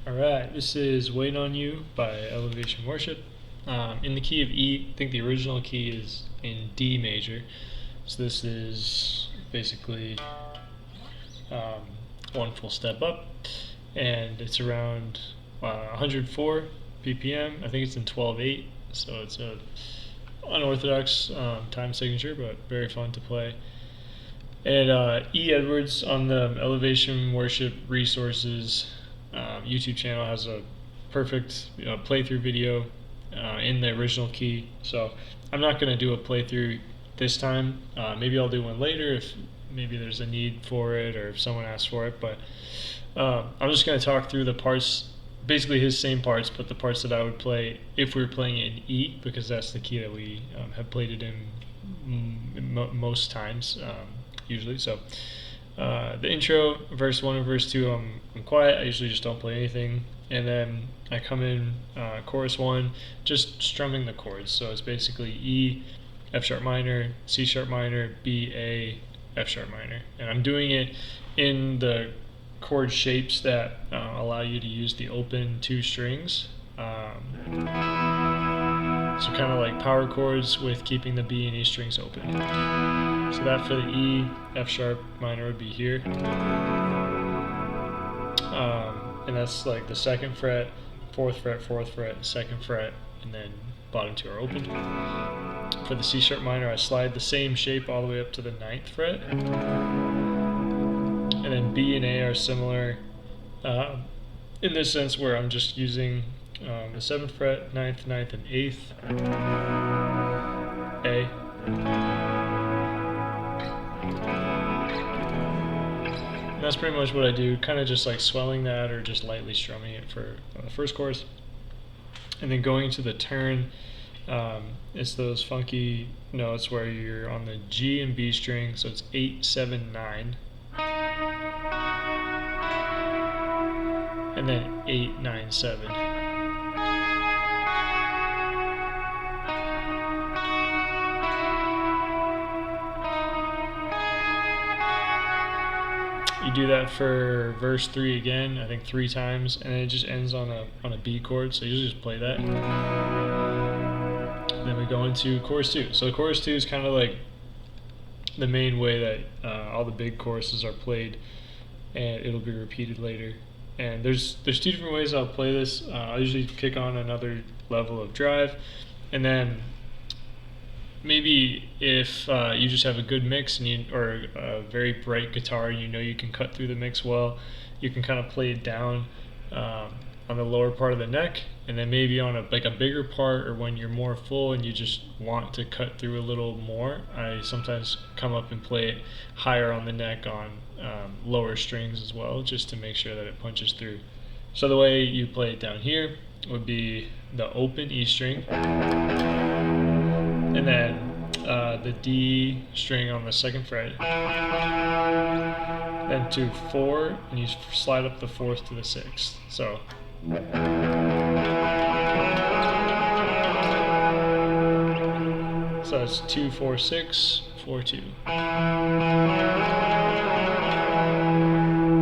Alright, this is Wait on You by Elevation Worship. In the key of E, I think the original key is in D major. So this is basically one full step up, and it's around 104 BPM. I think it's in 12/8, so it's a unorthodox time signature, but very fun to play. And E. Edwards on the Elevation Worship Resources YouTube channel has a perfect playthrough video in the original key. So I'm not going to do a playthrough this time. Maybe I'll do one later if maybe there's a need for it or if someone asks for it. But I'm just going to talk through the parts, basically his same parts, but the parts that I would play if we were playing it in E, because that's the key that we have played it in most times, usually. So the intro, verse 1 and verse 2, I'm quiet. I usually just don't play anything. And then I come in chorus 1, just strumming the chords. So it's basically E, F sharp minor, C sharp minor, B, A, F sharp minor. And I'm doing it in the chord shapes that allow you to use the open 2 strings. So kind of like power chords with keeping the B and E strings open. So that for the E, F sharp minor would be here. And that's like the 2nd fret, 4th fret, 4th fret, 2nd fret, and then bottom 2 are open. For the C sharp minor, I slide the same shape all the way up to the 9th fret. And then B and A are similar in this sense where I'm just using the 7th fret, 9th, and 8th, A. And that's pretty much what I do, kind of just like swelling that or just lightly strumming it for the first chorus. And then going to the turn, it's those funky notes where you're on the G and B string, so it's 8, 7, 9. And then 8, 9, 7. You do that for verse 3 again, I think 3 times, and it just ends on a B chord, so you just play that. And then we go into chorus 2. So chorus 2 is kind of like the main way that all the big choruses are played, and it'll be repeated later. And there's 2 different ways I'll play this. I'll usually kick on another level of drive, and then maybe if you just have a good mix and or a very bright guitar and you know you can cut through the mix well, you can kind of play it down on the lower part of the neck, and then maybe on a bigger part, or when you're more full and you just want to cut through a little more, I sometimes come up and play it higher on the neck on lower strings as well, just to make sure that it punches through. So the way you play it down here would be the open E string, and then the D string on the 2nd fret, then to 4, and you slide up the 4th to the 6th. So it's 2, 4, 6, 4, 2.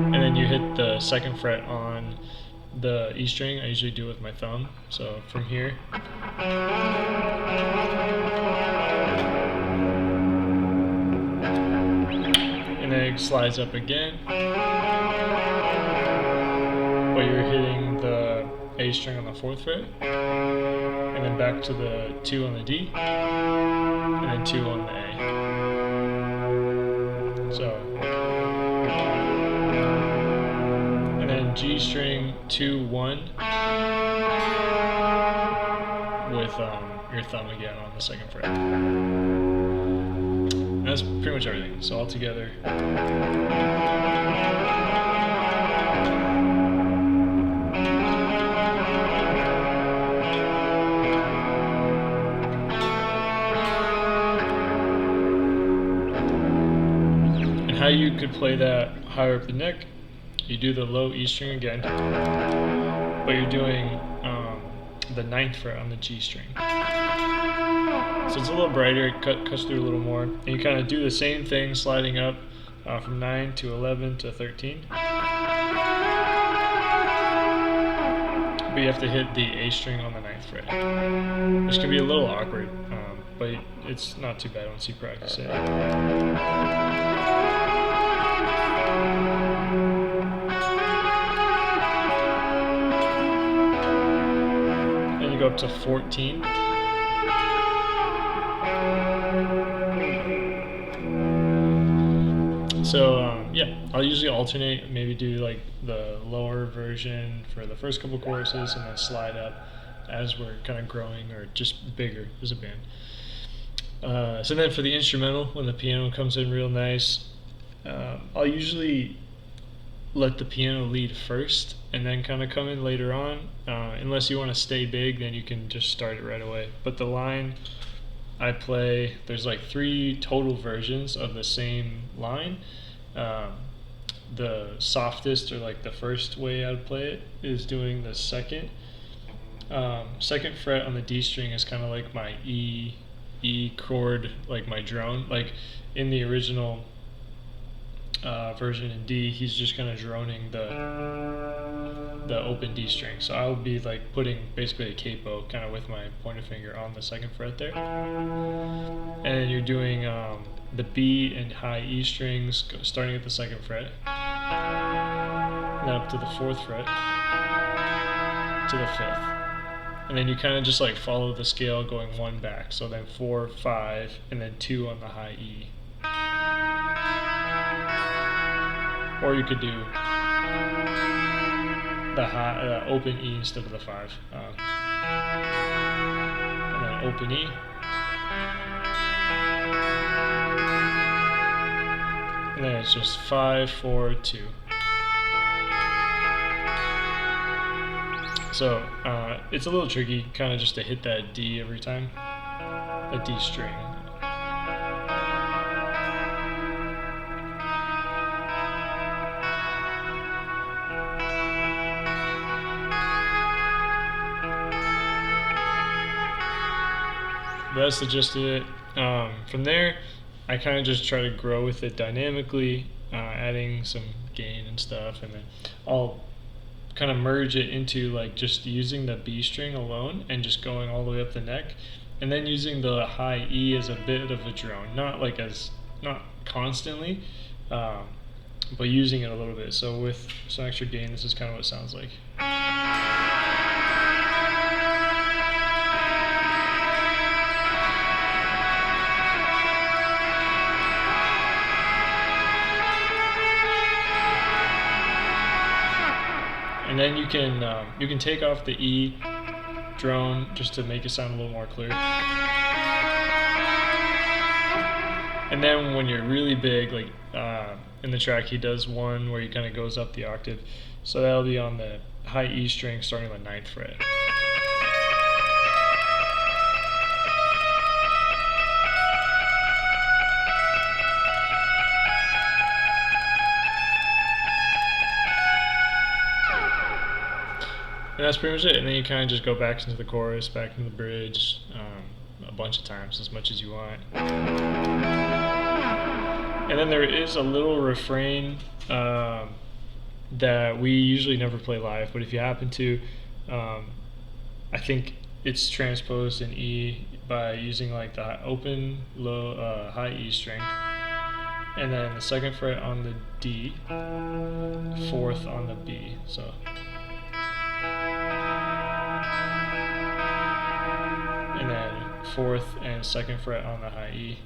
And then you hit the 2nd fret on the E string. I usually do it with my thumb. So from here, and then it slides up again, but you're hitting the A string on the 4th fret, and then back to the 2 on the D, and then 2 on the A. So, and then G string 2, 1 with your thumb again on the 2nd fret. And that's pretty much everything. So all together. How you could play that higher up the neck, you do the low E string again, but you're doing the 9th fret on the G string. So it's a little brighter, it cuts through a little more, and you kind of do the same thing, sliding up from 9 to 11 to 13. but you have to hit the A string on the 9th fret, which can be a little awkward, but it's not too bad once you practice it. Then you go up to 14. So yeah, I'll usually alternate, maybe do like the lower version for the first couple choruses and then slide up as we're kind of growing or just bigger as a band. So then for the instrumental, when the piano comes in real nice, I'll usually let the piano lead first and then kind of come in later on. Unless you want to stay big, then you can just start it right away. But the line I play, there's like 3 total versions of the same line. The softest, or like the first way I'd play it, is doing the second fret on the D string is kind of like my E chord, like my drone. Like in the original version in D, he's just kind of droning the open D string. So I'll be like putting basically a capo kind of with my pointer finger on the 2nd fret there. And then you're doing the B and high E strings starting at the 2nd fret, and then up to the 4th fret, to the 5th. And then you kind of just like follow the scale going 1 back. So then 4, 5, and then 2 on the high E. Or you could do the high, open E instead of the 5. And then open E. And then it's just 5, 4, 2. So it's a little tricky, kind of just to hit that D every time, a D string. But that's the gist of it. From there, I kind of just try to grow with it dynamically, adding some gain and stuff, and then I'll kind of merge it into like just using the B string alone and just going all the way up the neck, and then using the high E as a bit of a drone, not constantly, but using it a little bit. So with some extra gain, this is kind of what it sounds like. And then you can take off the E drone just to make it sound a little more clear. And then when you're really big, like in the track, he does one where he kind of goes up the octave. So that'll be on the high E string starting on the 9th fret. And that's pretty much it. And then you kind of just go back into the chorus, back into the bridge, a bunch of times, as much as you want. And then there is a little refrain that we usually never play live, but if you happen to, I think it's transposed in E by using like the open, low, high E string, and then the 2nd fret on the D, 4th on the B. So. And then 4th and 2nd fret on the high E.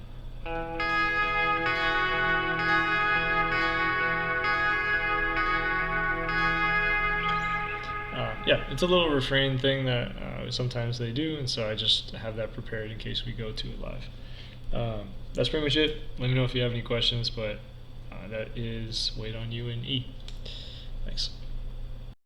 Yeah, it's a little refrain thing that sometimes they do, and so I just have that prepared in case we go to it live. That's pretty much it. Let me know if you have any questions, but that is Wait on You in E. Thanks.